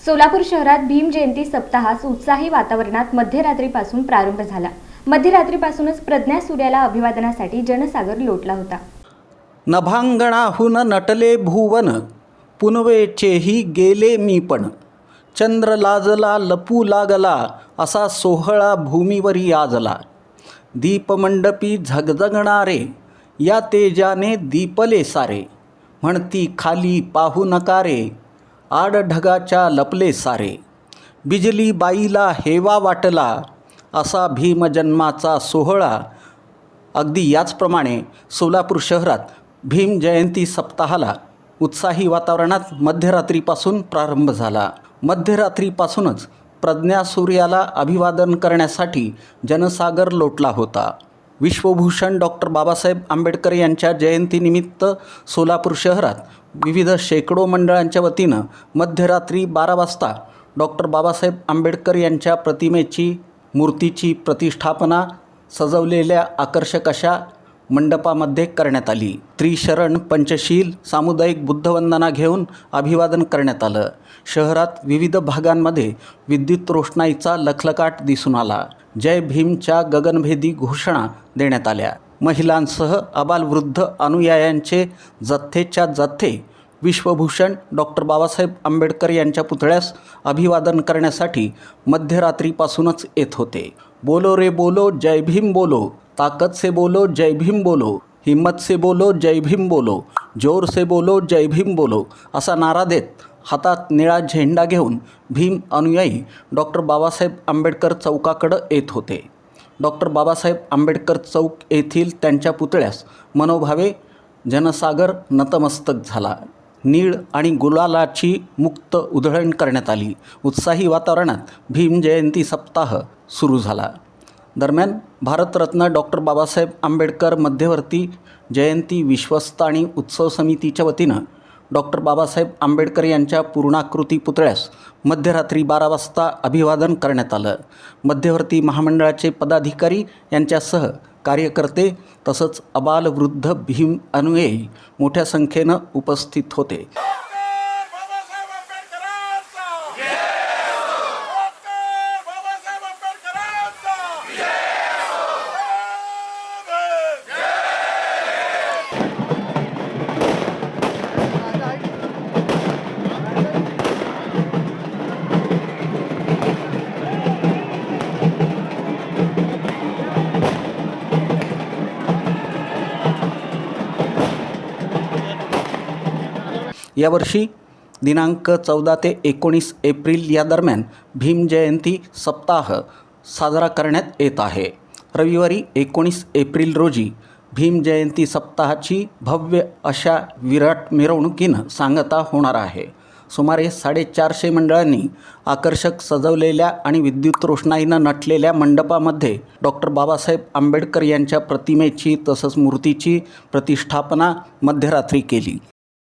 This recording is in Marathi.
सोलापूर शहरात भीम जयंती सप्ताहास उत्साही वातावरणात मध्यरात्रीपासून प्रारंभ झाला। मध्यरात्रीपासूनच प्रज्ञा सूर्याला अभिवादनासाठी जनसागर लोटला होता। नभांगणाहून नटले भुवन, पुनवेचेही गेले मी पण। चंद्र लाजला लपू लागला, असा सोहळा भूमीवरी आजला। दीपमंडपी झगझगणारे, या तेजाने दीपले सारे। म्हणती खाली पाहू नका रे, आड ढगाच्या लपले सारे। बिजली बाईला हेवा वाटला, असा भीमजन्माचा सोहळा। अगदी याचप्रमाणे सोलापूर शहरात भीम जयंती सप्ताहाला उत्साही वातावरणात मध्यरात्रीपासून प्रारंभ झाला। मध्यरात्रीपासूनच प्रज्ञा सूर्याला अभिवादन करण्यासाठी जनसागर लोटला होता। विश्वभूषण डॉक्टर बाबासाहेब आंबेडकर यांच्या जयंतीनिमित्त सोलापूर शहरात विविध शेकडो मंडळांच्या वतीनं मध्यरात्री 12 वाजता डॉक्टर बाबासाहेब आंबेडकर यांच्या प्रतिमेची मूर्तीची प्रतिष्ठापना सजवलेल्या आकर्षक अशा मंडपामध्ये करण्यात आली। त्रिशरण पंचशील सामुदायिक बुद्धवंदना घेऊन अभिवादन करण्यात आलं। शहरात विविध भागांमध्ये विद्युत रोषणाईचा लखलखाट दिसून आला। जय भीमच्या गगनभेदी घोषणा देण्यात आल्या। महिलांसह अबालवृद्ध अनुयायांचे जथ्थेच्या जथ्थे विश्वभूषण डॉक्टर बाबासाहेब आंबेडकर यांच्या पुतळ्यास अभिवादन करण्यासाठी मध्यरात्रीपासूनच येत होते। बोलो रे बोलो जय भीम बोलो, ताकत से बोलो जय भीम बोलो, हिम्मत से बोलो जय भीम बोलो, जोर से बोलो जय भीम बोलो असा नारा देत हातात निळा झेंडा घेऊन भीम अनुयायी डॉक्टर बाबासाहेब आंबेडकर चौकाकडे येत होते। डॉक्टर बाबासाहेब आंबेडकर चौक येथील त्यांच्या पुतळ्यास मनोभावे जनसागर नतमस्तक झाला। नीळ आणि गुलालाची मुक्त उधळण करण्यात आली। उत्साही वातावरणात भीम जयंती सप्ताह सुरू झाला। दरम्यान भारतरत्न डॉक्टर बाबासाहेब आंबेडकर मध्यवर्ती जयंती विश्वस्त आणि उत्सव समितीच्या वतीनं डॉक्टर बाबासाहेब आंबेडकर यांच्या पूर्णाकृती पुतळ्यास मध्यरात्री 12 वाजता अभिवादन करण्यात आलं। मध्यवर्ती महामंडळाचे पदाधिकारी यांच्यासह कार्यकर्ते तसंच अबालवृद्ध भीम अनुयायी मोठ्या संख्येनं उपस्थित होते। यावर्षी दिनांक 14 ते 19 एप्रिल या दरम्यान भीम जयंती सप्ताह साजरा करण्यात येत आहे। रविवारी 19 एप्रिल रोजी भीम जयंती सप्ताहाची भव्य अशा विराट मिरवणुकीनं सांगता होणार आहे। सुमारे 450 मंडळांनी आकर्षक सजवलेल्या आणि विद्युत रोषणाईनं नटलेल्या मंडपामध्ये डॉक्टर बाबासाहेब आंबेडकर यांच्या प्रतिमेची तसंच मूर्तीची प्रतिष्ठापना मध्यरात्री केली।